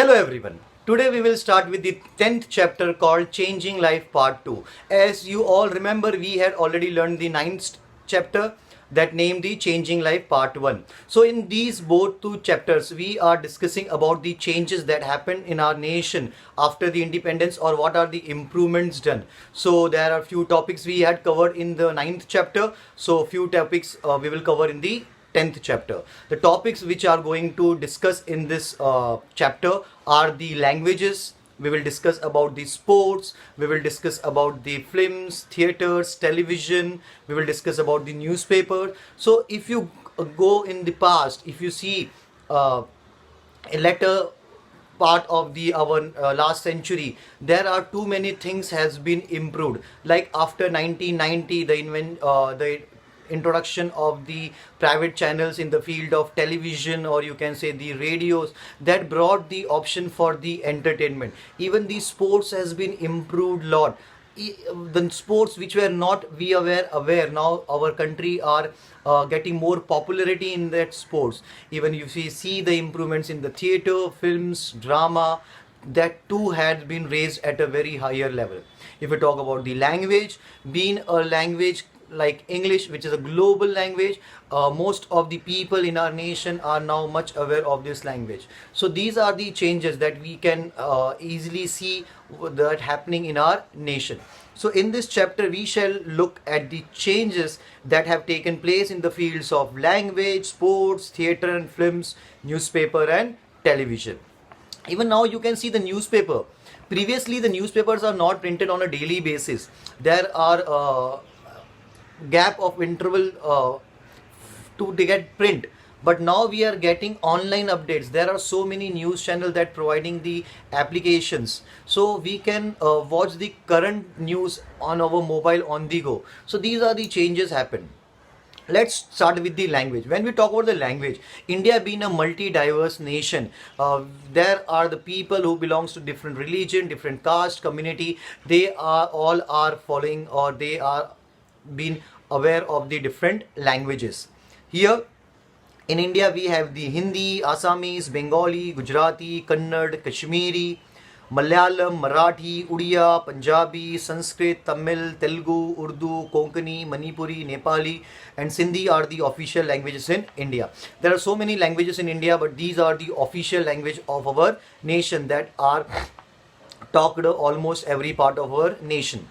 Hello everyone. Today we will start with the 10th chapter called Changing Life Part 2. As you all remember, we had already learned the 9th chapter that named the Changing Life Part 1. So in these both two chapters, we are discussing about the changes that happened in our nation after the independence or what are the improvements done. So there are few topics we had covered in the 9th chapter. So few topics we will cover in the 10th chapter. The topics which are going to discuss in this chapter are the languages. We will discuss about the sports. We will discuss about the films, theaters, television. We will discuss about the newspaper. So if you go in the past, if you see a later part of the our last century, there are too many things has been improved. Like after 1990, the introduction of the private channels in the field of television, or you can say the radios, that brought the option for the entertainment. Even the sports has been improved lot. The sports which were not we were aware, now our country are getting more popularity in that sports. Even if you see the improvements in the theater, films, drama, that too had been raised at a very higher level. If we talk about the language, being a language like English, which is a global language, most of the people in our nation are now much aware of this language. So these are the changes that we can easily see that happening in our nation. So in this chapter, we shall look at the changes that have taken place in the fields of language, sports, theatre and films, newspaper and television. Even now you can see the newspaper. Previously the newspapers are not printed on a daily basis. There are gap of interval to get print, but now we are getting online updates. There are so many news channels that providing the applications, so we can watch the current news on our mobile on the go. So these are the changes happen. Let's start with the language. When we talk about the language, India being a multi-diverse nation, there are the people who belongs to different religion, different caste, community. They are all are following, or they are been aware of the different languages. Here in India, we have the Hindi, Assamese, Bengali, Gujarati, Kannada, Kashmiri, Malayalam, Marathi, Odia, Punjabi, Sanskrit, Tamil, Telugu, Urdu, Konkani, Manipuri, Nepali, and Sindhi are the official languages in India. There are so many languages in India, but these are the official language of our nation that are talked almost every part of our nation.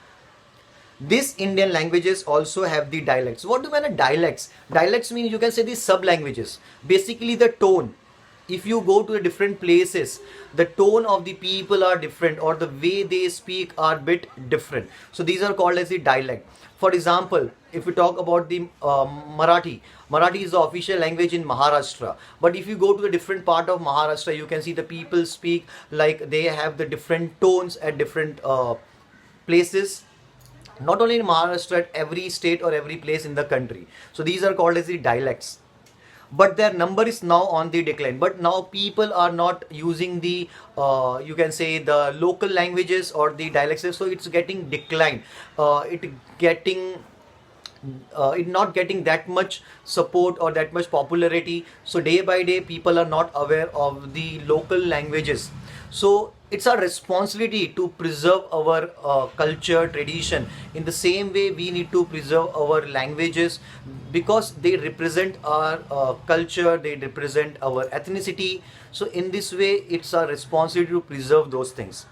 These Indian languages also have the dialects. What do I mean dialects? Dialects mean, you can say, the sub languages. Basically the tone. If you go to the different places, the tone of the people are different, or the way they speak are bit different. So these are called as the dialect. For example, if we talk about the Marathi is the official language in Maharashtra. But if you go to the different part of Maharashtra, you can see the people speak like they have the different tones at different places. Not only in Maharashtra, at every state or every place in the country. So these are called as the dialects. But their number is now on the decline. But now people are not using the, you can say, the local languages or the dialects. So it's getting decline. It not getting that much support or that much popularity. So day by day, people are not aware of the local languages. So it's our responsibility to preserve our culture, tradition. In the same way, we need to preserve our languages, because they represent our culture, they represent our ethnicity. So in this way, it's our responsibility to preserve those things.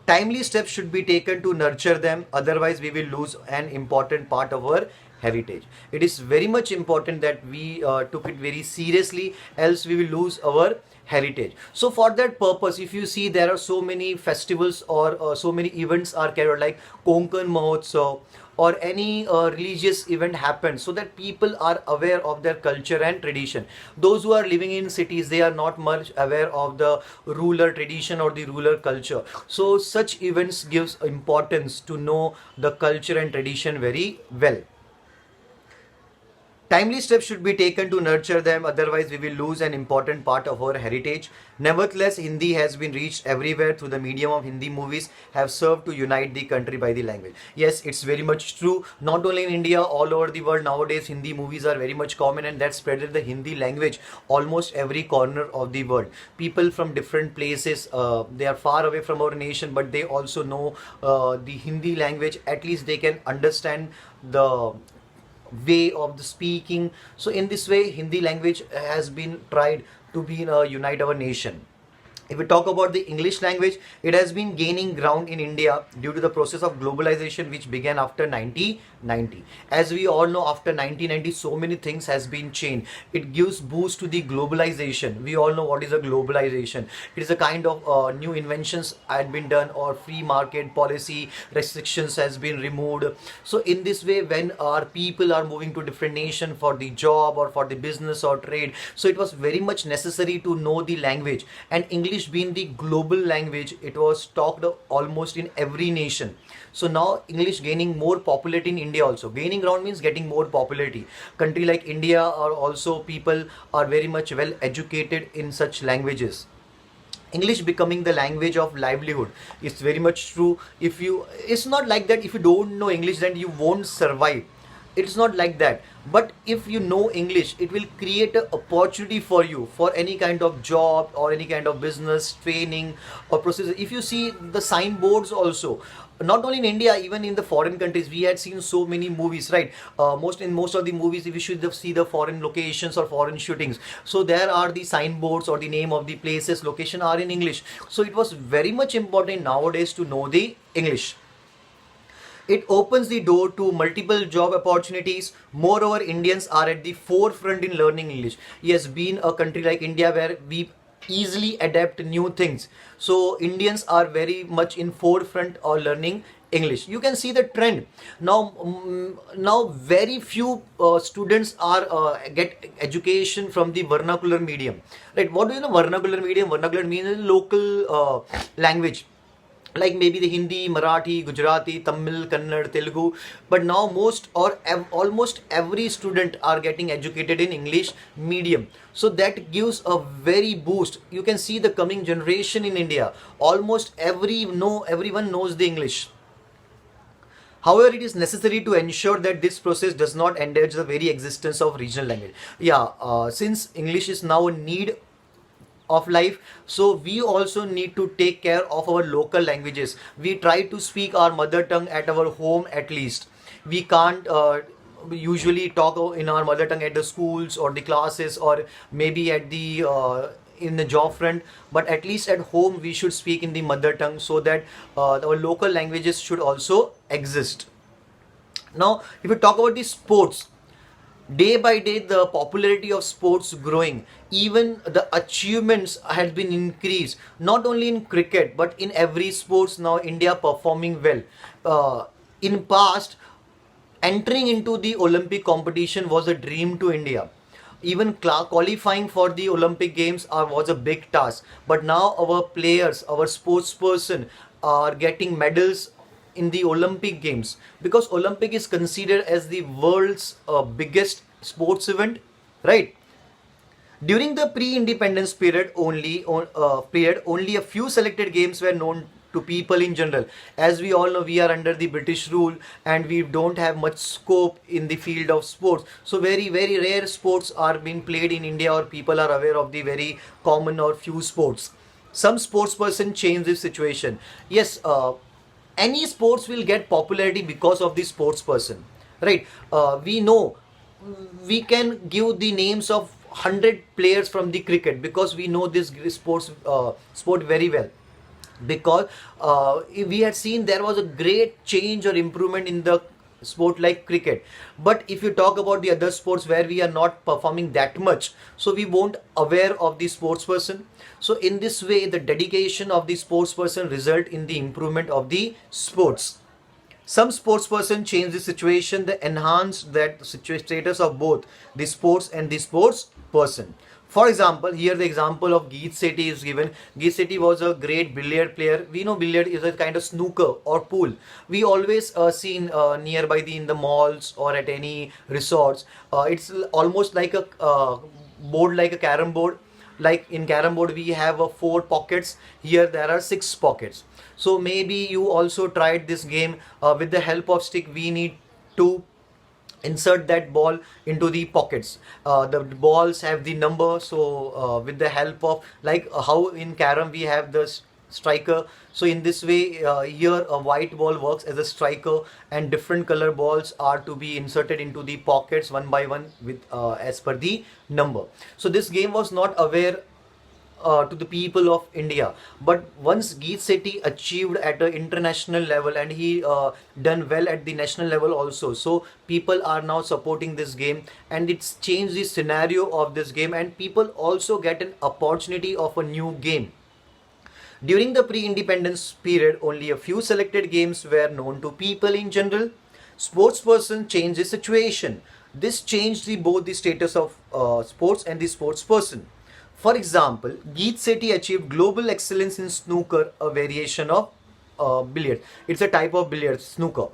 Timely steps should be taken to nurture them, otherwise we will lose an important part of our heritage. It is very much important that we took it very seriously, else we will lose our heritage. So for that purpose, if you see, there are so many festivals or so many events are carried out, like Konkan Mahotsav, or any religious event happens, so that people are aware of their culture and tradition. Those who are living in cities, they are not much aware of the rural tradition or the rural culture. So such events gives importance to know the culture and tradition very well. Timely steps should be taken to nurture them, otherwise, we will lose an important part of our heritage. Nevertheless, Hindi has been reached everywhere through the medium of Hindi movies, have served to unite the country by the language. Yes, it's very much true. Not only in India, all over the world nowadays, Hindi movies are very much common, and that spreaded the Hindi language almost every corner of the world. People from different places, they are far away from our nation, but they also know the Hindi language. At least they can understand the way of the speaking. So in this way, Hindi language has been tried to be unite our nation. If we talk about the English language, it has been gaining ground in India due to the process of globalization which began after 1990. As we all know, after 1990, so many things has been changed. It gives boost to the globalization. We all know what is a globalization. It is a kind of new inventions had been done, or free market policy restrictions has been removed. So in this way, when our people are moving to different nation for the job or for the business or trade, so it was very much necessary to know the language. And English being the global language, it was talked almost in every nation. So now English gaining more popularity in India also. Gaining ground means getting more popularity. Country like India are also, people are very much well educated in such languages. English becoming the language of livelihood. It's very much true. If you, it's not like that if you don't know English then you won't survive. It's not like that. But if you know English, it will create an opportunity for you for any kind of job or any kind of business training or process. If you see the signboards also, not only in India, even in the foreign countries, we had seen so many movies, right? Most of the movies, if you should see the foreign locations or foreign shootings, so there are the signboards or the name of the places, location are in English. So it was very much important nowadays to know the English. It opens the door to multiple job opportunities. Moreover, Indians are at the forefront in learning English. Yes, being a country like India where we easily adapt new things, so Indians are very much in forefront of learning English. You can see the trend now. Now very few students are get education from the vernacular medium, right? What do you know vernacular medium? Vernacular means local language, like maybe the Hindi, Marathi, Gujarati, Tamil, Kannada, Telugu. But now most or almost every student are getting educated in English medium. So that gives a very boost. You can see the coming generation in India. Almost everyone knows the English. However, it is necessary to ensure that this process does not endanger the very existence of regional language. Yeah, since English is now a need of life, so we also need to take care of our local languages. We try to speak our mother tongue at our home at least. We can't usually talk in our mother tongue at the schools or the classes, or maybe at the in the job front, but at least at home we should speak in the mother tongue, so that our local languages should also exist. Now if we talk about the sports, day by day the popularity of sports growing, even the achievements has been increased, not only in cricket but in every sports. Now India performing well. In past, entering into the Olympic competition was a dream to India. Even qualifying for the Olympic games was a big task, but now our players, our sports person are getting medals in the Olympic games, because Olympic is considered as the world's biggest sports event, right? During the pre-independence period, only a few selected games were known to people in general. As we all know, we are under the British rule and we don't have much scope in the field of sports. So very rare sports are being played in India, or people are aware of the very common or few sports. Some sports person change this situation. Yes, any sports will get popularity because of the sports person, right? We know, we can give the names of 100 players from the cricket, because we know this sport very well. Because we had seen there was a great change or improvement in the sport like cricket. But if you talk about the other sports where we are not performing that much, so we won't aware of the sports person. So in this way, the dedication of the sports person result in the improvement of the sports. Some sports person change the situation, they enhance that status of both the sports and the sports person. For example, here the example of Geet Sethi is given. Geet Sethi was a great billiard player. We know billiard is a kind of snooker or pool. We always seen nearby in the malls or at any resorts. It's almost like a board, like a carom board. Like in carom board, we have four pockets. Here there are six pockets. So maybe you also tried this game with the help of stick. We need to insert that ball into the pockets. The balls have the number, so with the help of, like how in carom we have the striker, so in this way here a white ball works as a striker, and different color balls are to be inserted into the pockets one by one with as per the number. So this game was not aware to the people of India. But once Geet Sethi achieved at an international level, and he done well at the national level also, so people are now supporting this game, and it's changed the scenario of this game, and people also get an opportunity of a new game. During the pre-independence period, only a few selected games were known to people in general. Sportsperson changed the situation. This changed both the status of sports and the sportsperson. For example, Geet Sethi achieved global excellence in snooker, a variation of billiards. It's a type of billiards, snooker.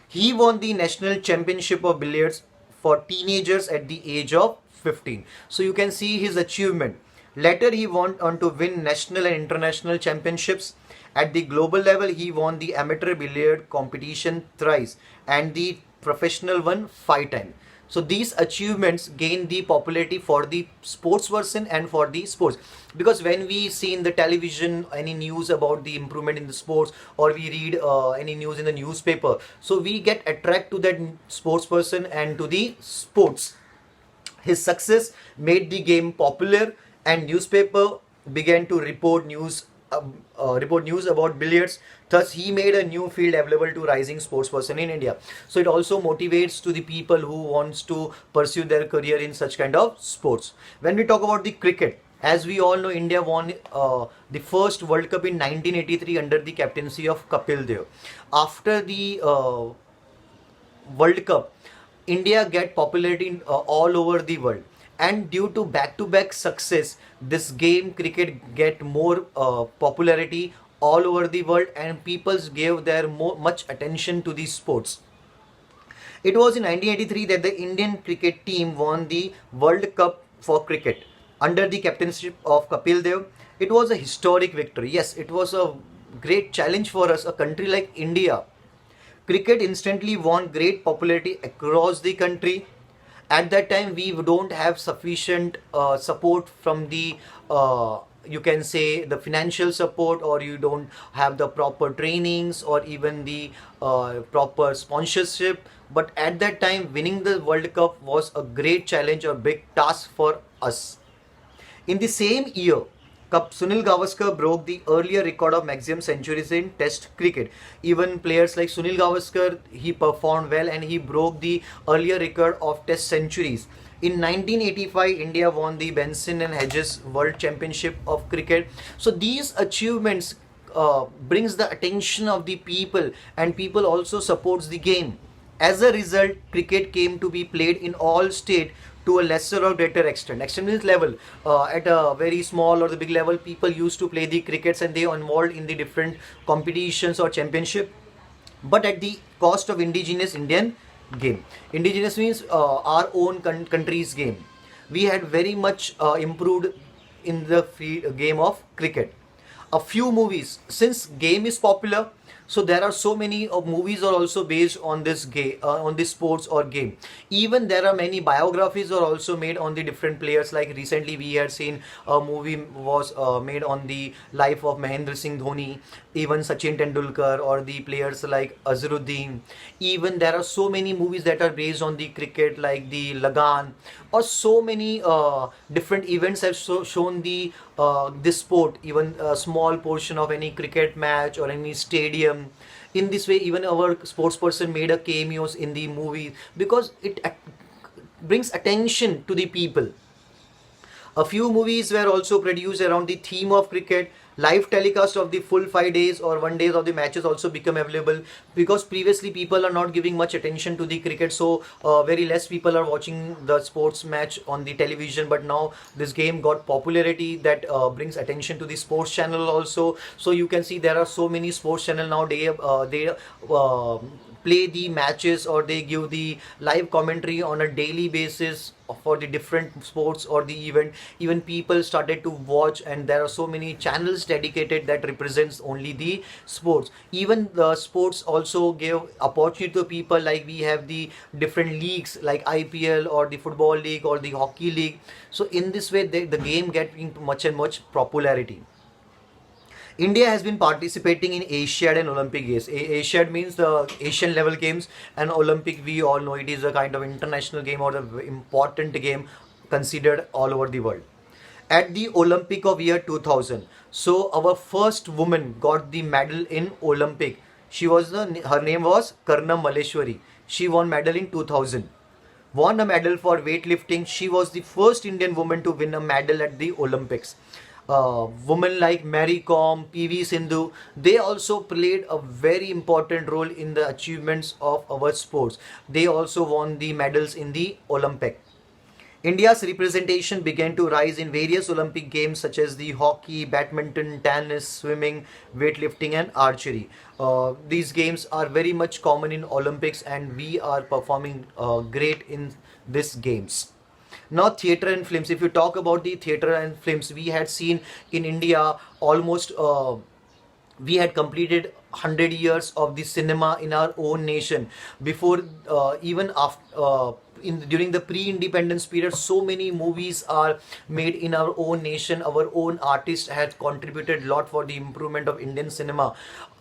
He won the national championship of billiards for teenagers at the age of 15. So you can see his achievement. Later, he went on to win national and international championships. At the global level, he won the amateur billiard competition thrice and the professional one 5 times. So these achievements gain the popularity for the sports person and for the sports, because when we see in the television any news about the improvement in the sports, or we read any news in the newspaper, so we get attracted to that sports person and to the sports. His success made the game popular, and newspaper began to report news about billiards. Thus, he made a new field available to rising sports person in India. So it also motivates to the people who wants to pursue their career in such kind of sports. When we talk about the cricket, as we all know, India won the first World Cup in 1983 under the captaincy of Kapil Dev. After the World Cup, India get popularity in, all over the world, and due to back-to-back success, this game cricket get more popularity all over the world, and people gave their much attention to these sports. It was in 1983 that the Indian cricket team won the World Cup for cricket under the captainship of Kapil Dev. It was a historic victory. Yes, it was a great challenge for us, a country like India. Cricket instantly won great popularity across the country. At that time, we don't have sufficient support from the you can say the financial support, or you don't have the proper trainings or even the proper sponsorship. But at that time, winning the World Cup was a great challenge or big task for us. In the same year, Sunil Gavaskar broke the earlier record of maximum centuries in Test cricket. Even players like Sunil Gavaskar, he performed well and he broke the earlier record of Test centuries. In 1985, India won the Benson and Hedges World Championship of Cricket. So these achievements brings the attention of the people, and people also supports the game. As a result, cricket came to be played in all states to a lesser or greater extent. Extent means level. At a very small or the big level, people used to play the crickets and they are involved in the different competitions or championship, but at the cost of indigenous Indian game. Indigenous means our own country's game. We had very much improved in the game of cricket. A few movies, since game is popular, so there are so many movies are also based on this game, on this sports or game. Even there are many biographies are also made on the different players. Like recently we had seen a movie was made on the life of Mahendra Singh Dhoni, even Sachin Tendulkar, or the players like Azharuddin. Even there are so many movies that are based on the cricket, like the Lagan, or so many different events have shown the this sport, even a small portion of any cricket match or any stadium. In this way, even our sports person made a cameos in the movie, because it brings attention to the people. A few movies were also produced around the theme of cricket. Live telecast of the full 5 days or 1 days of the matches also become available, because previously people are not giving much attention to the cricket, so very less people are watching the sports match on the television. But now this game got popularity, that brings attention to the sports channel also. So you can see there are so many sports channel now. They play the matches, or they give the live commentary on a daily basis for the different sports or the event. Even people started to watch, and there are so many channels dedicated that represents only the sports. Even the sports also give opportunity to people, like we have the different leagues like IPL or the football league or the hockey league. So in this way the game getting much and much popularity. India has been participating in Asiad and Olympic Games. Asiad means the Asian level games, and Olympic, we all know it is a kind of international game or the important game considered all over the world. At the Olympic of year 2000, so our first woman got the medal in Olympic. Her name was Karnam Maleshwari. She won medal in 2000. Won a medal for weightlifting. She was the first Indian woman to win a medal at the Olympics. Women like Mary Kom, PV Sindhu, they also played a very important role in the achievements of our sports. They also won the medals in the Olympic. India's representation began to rise in various Olympic games such as the hockey, badminton, tennis, swimming, weightlifting, and archery. These games are very much common in Olympics, and we are performing great in these games. Now, theatre and films. If you talk about the theatre and films, we had seen in India almost we had completed 100 years of the cinema in our own nation. Before, even after, during the pre-independence period, so many movies are made in our own nation. Our own artists had contributed a lot for the improvement of Indian cinema.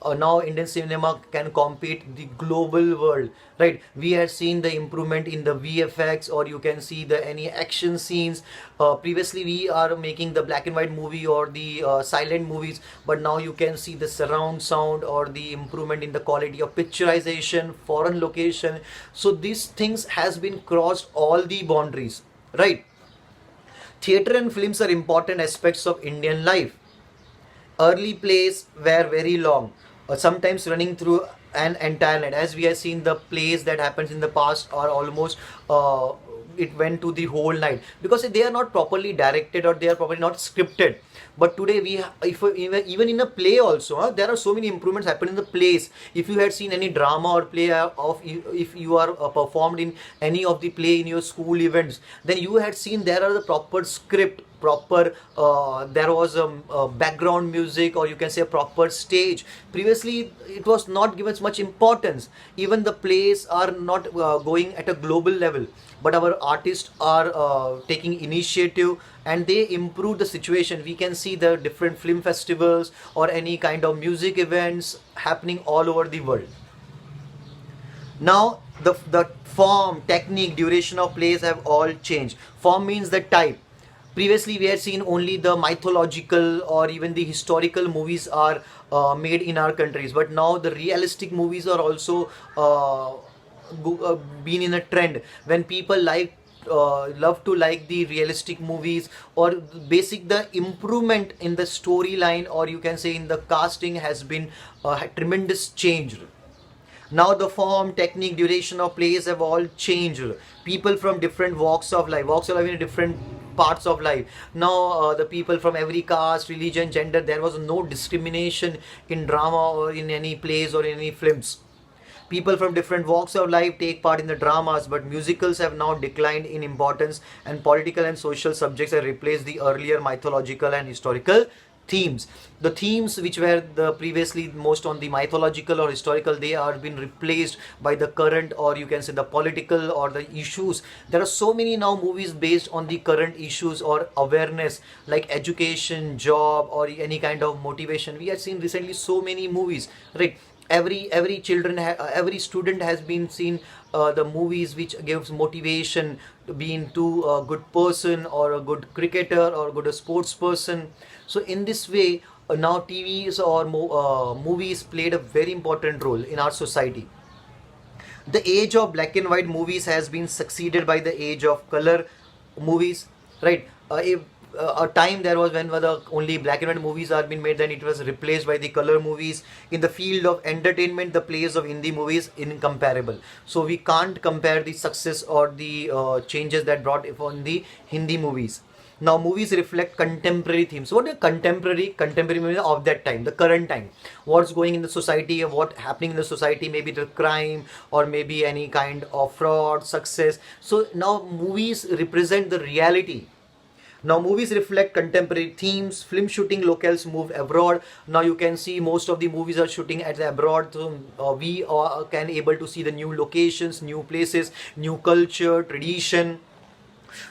Now Indian cinema can compete the global world, right? We have seen the improvement in the VFX, or you can see the any action scenes. Previously we are making the black and white movie or the silent movies, but now you can see the surround sound or the improvement in the quality of picturization, foreign location. So these things has been crossed all the boundaries, right? Theatre and films are important aspects of Indian life. Early plays were very long, sometimes running through an entire night. As we have seen, the plays that happens in the past are almost it went to the whole night, because they are not properly directed or they are probably not scripted. But today if even in a play also, there are so many improvements happen in the plays. If you had seen any drama or play of, if you are performed in any of the play in your school events, then you had seen there are the proper script, proper there was a background music, or you can say a proper stage. Previously it was not given much importance. Even the plays are not going at a global level, but our artists are taking initiative, and they improve the situation. We can see the different film festivals or any kind of music events happening all over the world. Now the form, technique, duration of plays have all changed. Form means the type. Previously we had seen only the mythological or even the historical movies are made in our countries, but now the realistic movies are also been in a trend, when people love to like the realistic movies, or basic the improvement in the storyline, or you can say in the casting has been tremendous change. Now the form, technique, duration of plays have all changed. People from different walks of life in different parts of life. Now the people from every caste, religion, gender, there was no discrimination in drama or in any plays or in any films. People from different walks of life take part in the dramas, but musicals have now declined in importance, and political and social subjects have replaced the earlier mythological and historical themes. The themes which were the previously most on the mythological or historical, they are been replaced by the current, or you can say the political or the issues. There are so many now movies based on the current issues or awareness, like education, job, or any kind of motivation. We have seen recently so many movies, right? Every student has been seen the movies which gives motivation to being to a good person, or a good cricketer, or a good sports person. So in this way, now TVs or movies played a very important role in our society. The age of black and white movies has been succeeded by the age of color movies, right? a time there was when the only black and white movies are being made, then it was replaced by the color movies. In the field of entertainment, the place of Hindi movies incomparable. So we can't compare the success or the changes that brought on the Hindi movies. Now movies reflect contemporary themes. What are contemporary movies of that time, the current time, what's going in the society, what happening in the society, maybe the crime or maybe any kind of fraud, success. So now movies represent the reality. Now movies reflect contemporary themes. Film shooting locales move abroad. Now you can see most of the movies are shooting at the abroad. So we can able to see the new locations, new places, new culture, tradition.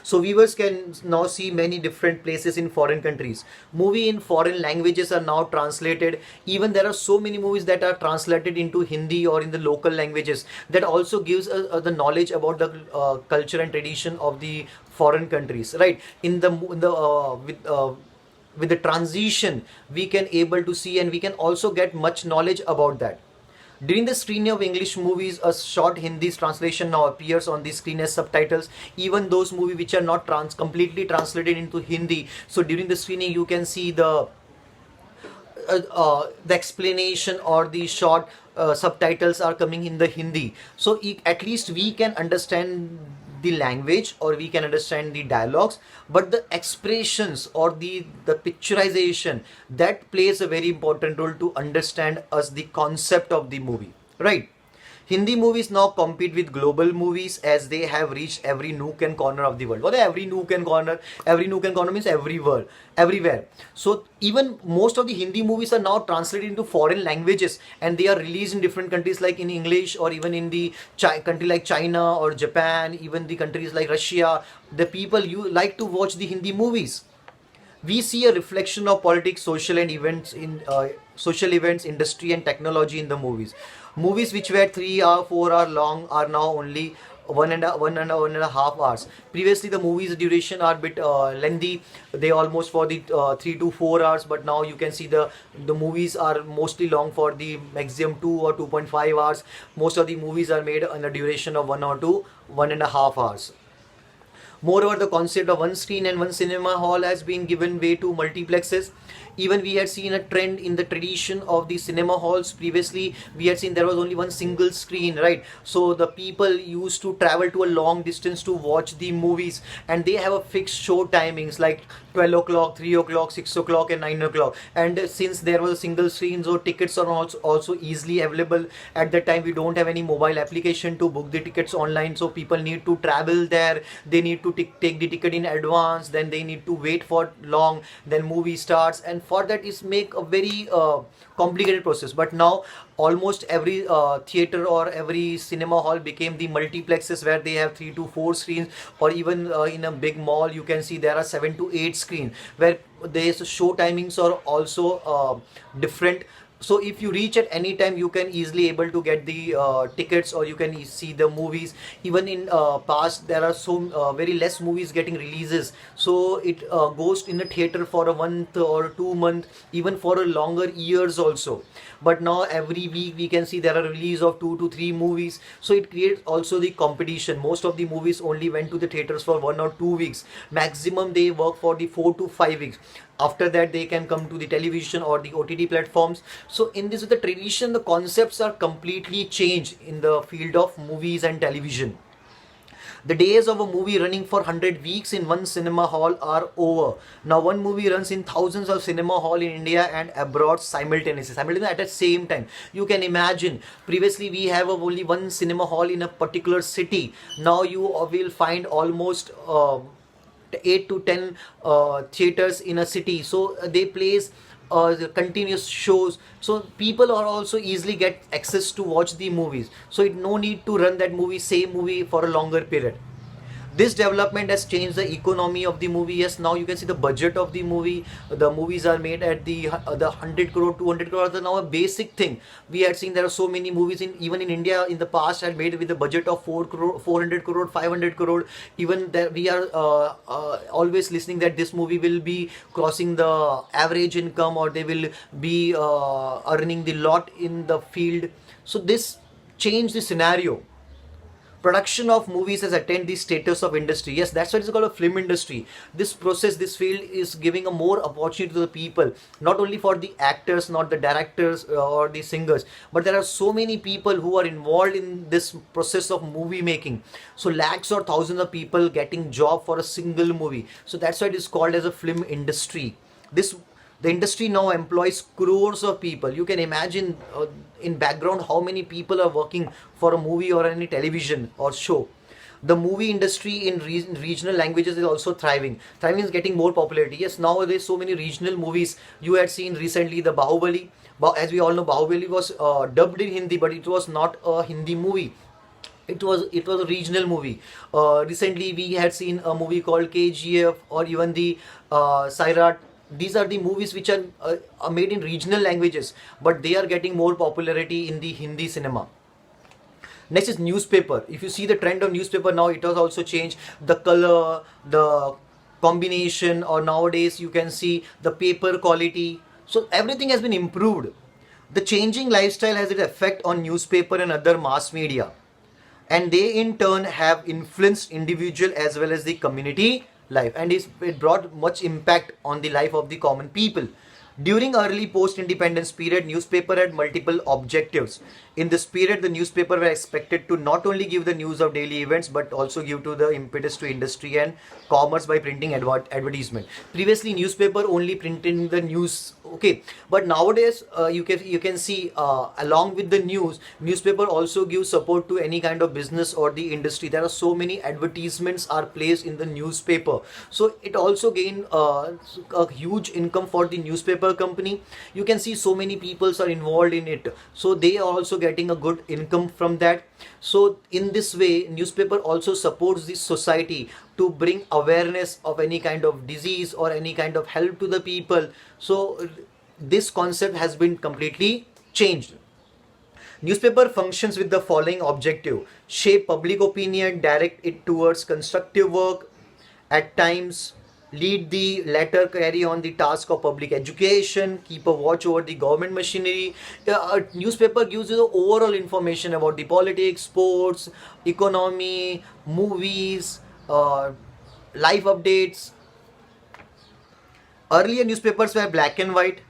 So viewers can now see many different places in foreign countries. Movie in foreign languages are now translated. Even there are so many movies that are translated into Hindi or in the local languages. That also gives the knowledge about the culture and tradition of the foreign countries. Right? With the transition, we can able to see and we can also get much knowledge about that. During the screening of English movies, a short Hindi translation now appears on the screen as subtitles. Even those movies which are not completely translated into Hindi, so during the screening you can see the explanation or the short subtitles are coming in the Hindi. So at least we can understand the language or we can understand the dialogues, but the expressions or the picturization, that plays a very important role to understand us the concept of the movie, right? Hindi movies now compete with global movies as they have reached every nook and corner of the world. What is every nook and corner? Every nook and corner means everywhere, everywhere. So even most of the Hindi movies are now translated into foreign languages and they are released in different countries like in English or even in the country like China or Japan, even the countries like Russia. The people you like to watch the Hindi movies. We see a reflection of politics, social events, industry, and technology in the movies. Movies which were 3 hour, 4 hour long are now only one and a half hours. Previously, the movies duration are bit lengthy. They almost for the 3 to 4 hours, but now you can see the movies are mostly long for the maximum 2 or 2.5 hours. Most of the movies are made on a duration of 1 or 1.5 hours. Moreover, the concept of one screen and one cinema hall has been given way to multiplexes. Even we had seen a trend in the tradition of the cinema halls. Previously, we had seen there was only one single screen, right? So the people used to travel to a long distance to watch the movies, and they have a fixed show timings like 12 o'clock, 3 o'clock, 6 o'clock, and 9 o'clock. And since there was a single screen, so tickets are also easily available. At that time, we don't have any mobile application to book the tickets online, so people need to travel there. They need to take the ticket in advance, then they need to wait for long, then movie starts, and for that is make a very complicated process. But now almost every theater or every cinema hall became the multiplexes where they have 3 to 4 screens, or even in a big mall you can see there are 7 to 8 screens where the show timings are also different. So if you reach at any time, you can easily able to get the tickets, or you can see the movies. Even in past, there are so very less movies getting releases, so it goes in a theater for a month or 2 month, even for a longer years also. But now every week we can see there are release of 2 to 3 movies, so it creates also the competition. Most of the movies only went to the theaters for 1 or 2 weeks maximum. They work for the 4 to 5 weeks. After that, they can come to the television or the OTT platforms. So in this, the tradition, the concepts are completely changed in the field of movies and television. The days of a movie running for 100 weeks in one cinema hall are over. Now one movie runs in thousands of cinema hall in India and abroad simultaneously at the same time. You can imagine, previously we have only one cinema hall in a particular city. Now you will find almost 8 to 10 theaters in a city, so they place the continuous shows, so people are also easily get access to watch the movies, so it no need to run that same movie for a longer period. This development has changed the economy of the movie. Yes, now you can see the budget of the movie. The movies are made at the 100 crore, 200 crore. That's now a basic thing. We had seen there are so many movies even in India in the past had made with the budget of 4 crore, 400 crore, 500 crore. Even that we are always listening that this movie will be crossing the average income, or they will be earning the lot in the field. So this changed the scenario. production of movies has attained the status of industry. Yes, that's why it's called a film industry. This process, this field is giving a more opportunity to the people, not only for the actors, not the directors or the singers, but there are so many people who are involved in this process of movie making. So lakhs or thousands of people getting job for a single movie. So that's why it is called as a film industry. This The industry now employs crores of people. You can imagine in background how many people are working for a movie or any television or show. The movie industry in regional languages is also thriving. Thriving is getting more popularity. Yes, nowadays so many regional movies. You had seen recently the Bahubali. As we all know, Bahubali was dubbed in Hindi, but it was not a Hindi movie. It was a regional movie. Recently we had seen a movie called KGF, or even the Sairat. These are the movies which are made in regional languages, but they are getting more popularity in the Hindi cinema. Next is newspaper. If you see the trend of newspaper now, it has also changed. The color, the combination, or nowadays you can see the paper quality. So everything has been improved. The changing lifestyle has an effect on newspaper and other mass media, and they in turn have influenced individual as well as the community life, and it brought much impact on the life of the common people. During early post-independence period, newspaper had multiple objectives. In this period, the newspaper were expected to not only give the news of daily events, but also give to the impetus to industry and commerce by printing advertisement. Previously, newspaper only printing the news, okay, but nowadays you can see along with the news, newspaper also gives support to any kind of business or the industry. There are so many advertisements are placed in the newspaper, so it also gain a huge income for the newspaper company. You can see so many people are involved in it, so they are also getting a good income from that. So in this way, newspaper also supports the society to bring awareness of any kind of disease or any kind of help to the people. So this concept has been completely changed. Newspaper functions with the following objective: shape public opinion, direct it towards constructive work, at times lead the latter, carry on the task of public education, keep a watch over the government machinery. A newspaper gives you the overall information about the politics, sports, economy, movies, life updates. Earlier newspapers were black and white.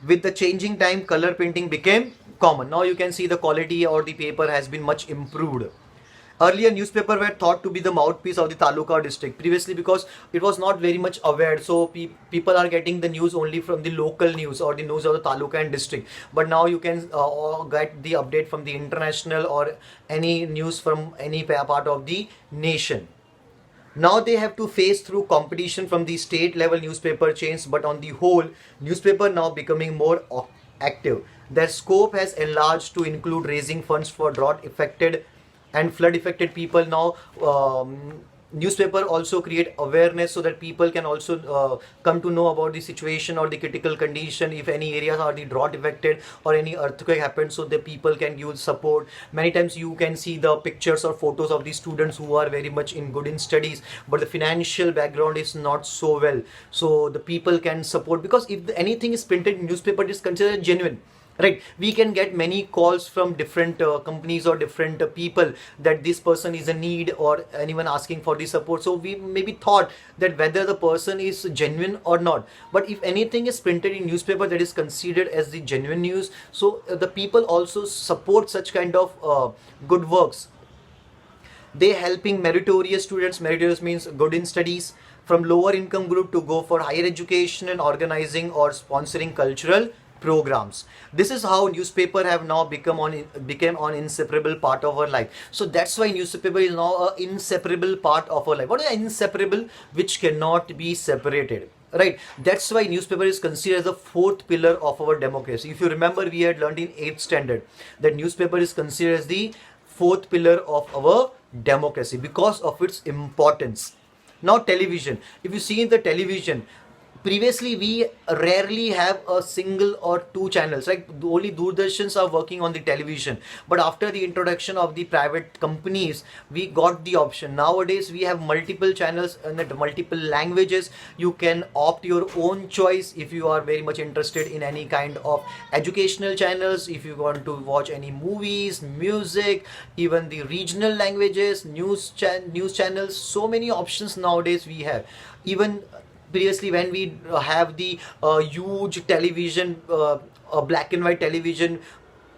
With the changing time, color printing became common. Now you can see the quality or the paper has been much improved. Earlier newspaper were thought to be the mouthpiece of the taluka district, previously because it was not very much aware, so people are getting the news only from the local news or the news of the taluka and district. But now you can get the update from the international or any news from any part of the nation. Now they have to face through competition from the state level newspaper chains, but on the whole, newspaper now becoming more active. Their scope has enlarged to include raising funds for drought affected and flood affected people. Now newspaper also create awareness so that people can also come to know about the situation or the critical condition. If any areas are the drought affected or any earthquake happened, so the people can use support. Many times you can see the pictures or photos of the students who are very much in good in studies, but the financial background is not so well, so the people can support, because if anything is printed in newspaper, it is considered genuine, right? We can get many calls from different companies or different people that this person is in need or anyone asking for the support. So we maybe thought that whether the person is genuine or not, but if anything is printed in newspaper, that is considered as the genuine news. So the people also support such kind of good works. They helping meritorious students. Meritorious means good in studies, from lower income group to go for higher education, and organizing or sponsoring cultural programs. This is how newspaper have now become an inseparable part of our life. So that's why newspaper is now an inseparable part of our life. What is inseparable? Which cannot be separated, right? That's why newspaper is considered as the fourth pillar of our democracy. If you remember, we had learned in 8th standard that newspaper is considered as the fourth pillar of our democracy because of its importance. Now television, if you see in the television, Previously we rarely have a single or two channels, like only Doordarshans are working on the television. But after the introduction of the private companies, we got the option. Nowadays we have multiple channels and multiple languages. You can opt your own choice if you are very much interested in any kind of educational channels, if you want to watch any movies, music, even the regional languages, news channels. So many options nowadays we have. Even previously when we have the huge television, black and white television,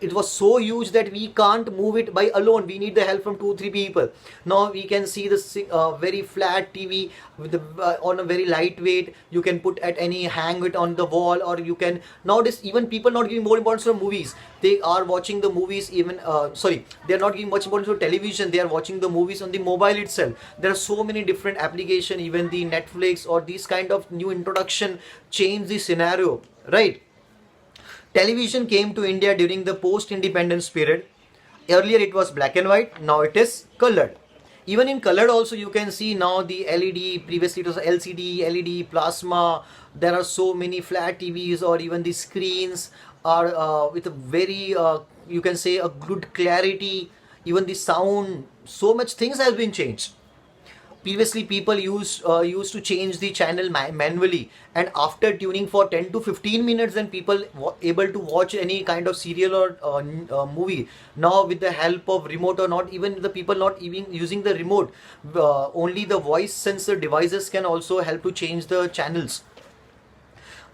it was so huge that we can't move it by alone, we need the help from 2 3 people. Now we can see the very flat TV with the on a very lightweight, you can put at any, hang it on the wall, or you can, nowadays even people not giving more importance to movies, they are watching the movies even sorry, they are not giving much importance to television, they are watching the movies on the mobile itself. There are so many different applications, even the Netflix or these kind of new introduction change the scenario, right? Television came to India during the post-independence period. Earlier it was black and white, now it is colored. Even in colored also you can see now the LED, previously it was LCD, LED, plasma. There are so many flat TVs, or even the screens are with a very, you can say, a good clarity. Even the sound, so much things has been changed. Previously people used to change the channel manually, and after tuning for 10 to 15 minutes, then people able to watch any kind of serial or movie. Now with the help of remote, or not even the people not even using the remote, only the voice sensor devices can also help to change the channels.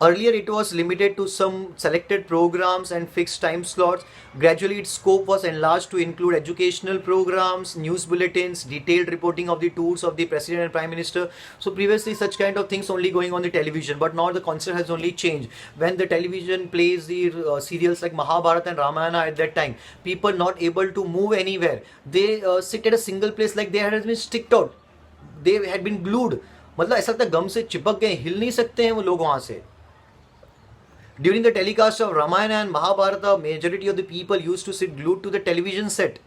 Earlier, it was limited to some selected programs and fixed time slots. Gradually, its scope was enlarged to include educational programs, news bulletins, detailed reporting of the tours of the president and prime minister. So, previously, such kind of things only going on the television, but now the concept has only changed. When the television plays the serials like Mahabharata and Ramayana at that time, people not able to move anywhere. They sit at a single place, like they had been sticked out. They had been glued. मतलब ऐसा लगता है गम से चिपक गए, हिल नहीं सकते हैं वो लोग वहां से. During the telecast of Ramayana and Mahabharata, majority of the people used to sit glued to the television set.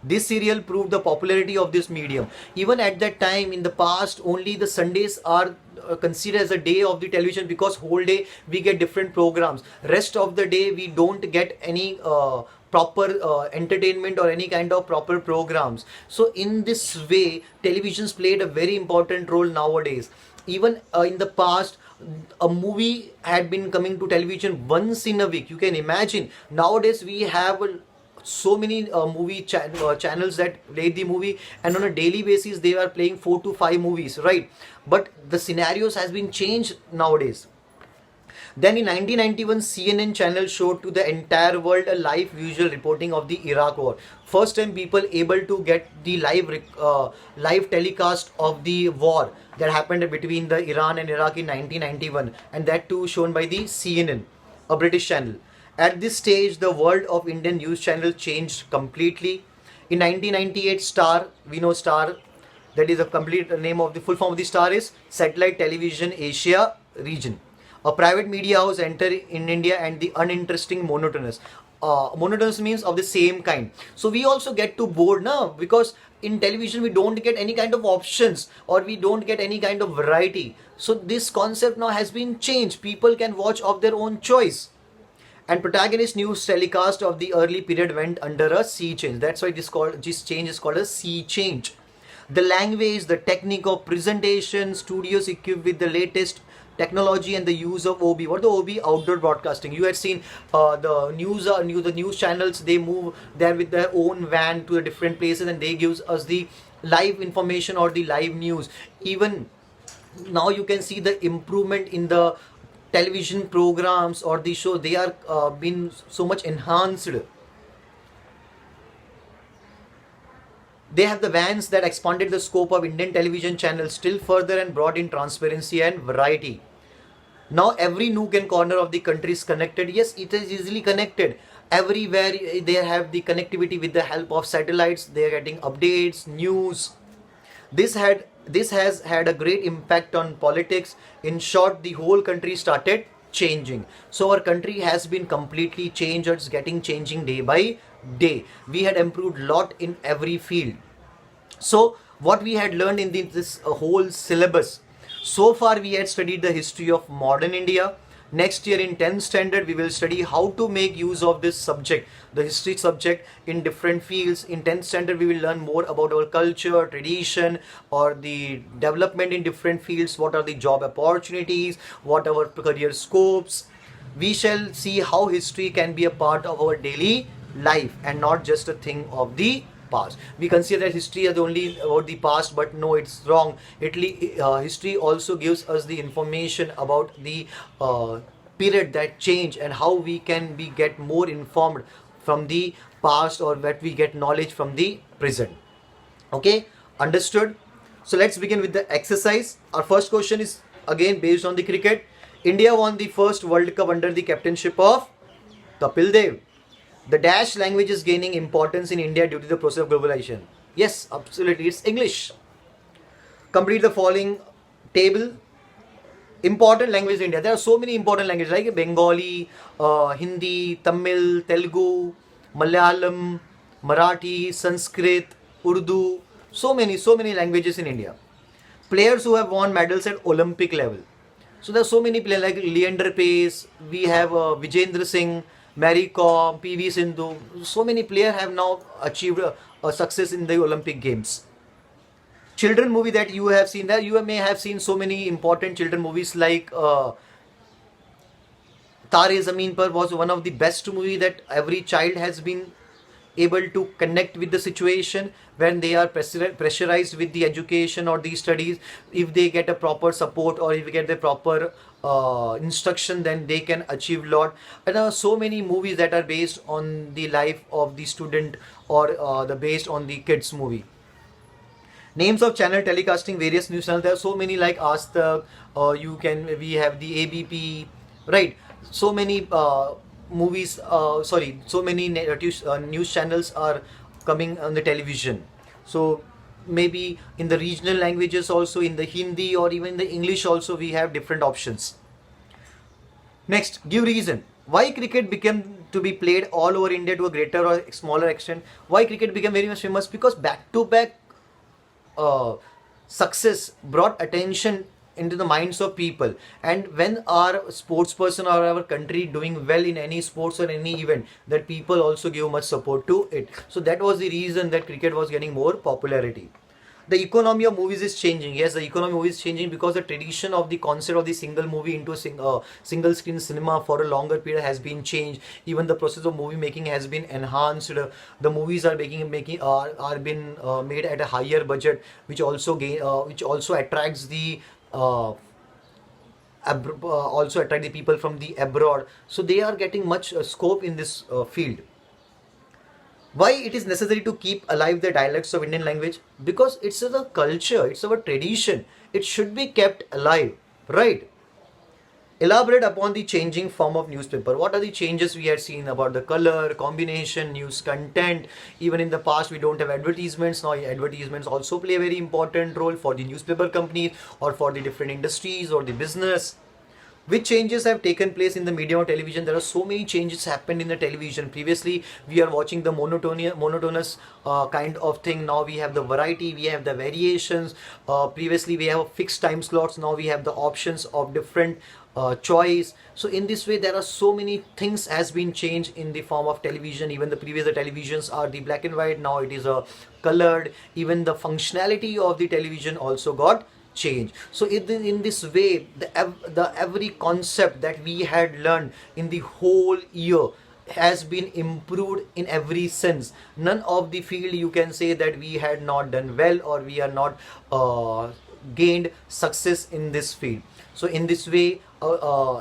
This serial proved the popularity of this medium. Even at that time, in the past, only the Sundays are considered as a day of the television, because whole day we get different programs. Rest of the day we don't get any proper entertainment or any kind of proper programs. So in this way, televisions played a very important role nowadays. Even in the past, a movie had been coming to television once in a week. You can imagine. Nowadays we have so many channels that play the movie, and on a daily basis they are playing 4 to 5 movies, right? But the scenarios has been changed nowadays. Then in 1991, CNN channel showed to the entire world a live visual reporting of the Iraq war. First time people able to get the live telecast of the war that happened between the Iran and Iraq in 1991, and that too shown by the CNN, a British channel. At this stage, the world of Indian news channel changed completely. In 1998, Star, we know Star, that is the complete name of the full form of the Star is Satellite Television Asia Region. A private media house entered in India, and the uninteresting monotonous. Monotonous means of the same kind. So we also get to bored now, because in television we don't get any kind of options, or we don't get any kind of variety. So this concept now has been changed. People can watch of their own choice. And protagonist news telecast of the early period went under a sea change. That's why this change is called a sea change. The language, the technique of presentation, studios equipped with the latest technology, and the use of OB. What the OB? Outdoor broadcasting. You had seen the news channels. They move there with their own van to the different places, and they gives us the live information or the live news. Even now you can see the improvement in the television programs or the show. They are been so much enhanced. They have the vans that expanded the scope of Indian television channels still further and brought in transparency and variety. Now every nook and corner of the country is connected. Yes, it is easily connected. Everywhere they have the connectivity with the help of satellites. They are getting updates, news. This has had a great impact on politics. In short, the whole country started changing. So our country has been completely changed. It's getting changing day by day. We had improved a lot in every field. So what we had learned in this whole syllabus. So far we had studied the history of modern India. Next year in 10th standard we will study how to make use of this subject, the history subject, in different fields. In 10th standard we will learn more about our culture, tradition, or the development in different fields, what are the job opportunities, what are our career scopes. We shall see how history can be a part of our daily life and not just a thing of the past. We consider that history is only about the past, but no, it's wrong. History also gives us the information about the period that change and how we can be get more informed from the past, or that we get knowledge from the present. Okay, understood? So let's begin with the exercise. Our first question is again based on the cricket. India won the first World Cup under the captainship of Kapil Dev. The dash language is gaining importance in India due to the process of globalization. Yes, absolutely, it's English. Complete the following table. Important languages in India. There are so many important languages like Bengali, Hindi, Tamil, Telugu, Malayalam, Marathi, Sanskrit, Urdu. So many languages in India. Players who have won medals at Olympic level. So there are so many players like Leander Pace, we have Vijendra Singh, Mary Kom, PV Sindhu. So many players have now achieved a success in the Olympic Games. Children movie that you have seen there, you may have seen so many important children movies like Tare Zameen Par was one of the best movie that every child has been able to connect with the situation when they are pressurized with the education or the studies. If they get a proper support, or if they get the proper instruction, then they can achieve a lot. And so many movies that are based on the life of the student, or the based on the kids movie. Names of channel telecasting various news channels. There are so many like Aaj Tak, we have the ABP, right? So many movies, so many news channels are coming on the television. So maybe in the regional languages also, in the Hindi or even the English also, we have different options. Next, give reason. Why cricket became to be played all over India to a greater or smaller extent? Why cricket became very much famous? Because back to back success brought attention into the minds of people, and when our sports person or our country doing well in any sports or any event, that people also give much support to it. So that was the reason that cricket was getting more popularity. The economy of movies is changing. Yes, the economy of movies is changing because the tradition of the concept of the single movie into a single screen cinema for a longer period has been changed. Even the process of movie making has been enhanced. The movies are been made at a higher budget, which also attracts the also attract the people from the abroad. So they are getting much scope in this field. Why it is necessary to keep alive the dialects of Indian language? Because it's a culture, it's our tradition. It should be kept alive, right? Elaborate upon the changing form of newspaper. What are the changes we had seen about the color, combination, news content? Even in the past, we don't have advertisements. Now, advertisements also play a very important role for the newspaper companies or for the different industries or the business. Which changes have taken place in the media or television? There are so many changes happened in the television. Previously, we are watching the monotonous kind of thing. Now we have the variety, we have the variations. Previously, we have fixed time slots. Now we have the options of different choice. So in this way, there are so many things has been changed in the form of television. Even the previous televisions are the black and white. Now it is a colored. Even the functionality of the television also got change. So in this way, the every concept that we had learned in the whole year has been improved in every sense. None of the field you can say that we had not done well, or we are not gained success in this field. So in this way,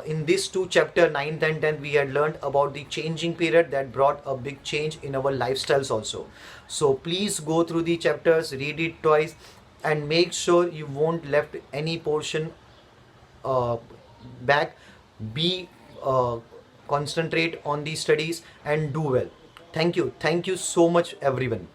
in this two chapter 9th and 10th, we had learned about the changing period that brought a big change in our lifestyles also. So please go through the chapters, read it twice, and make sure you won't left any portion back. Be concentrate on the studies and do well. Thank you so much everyone.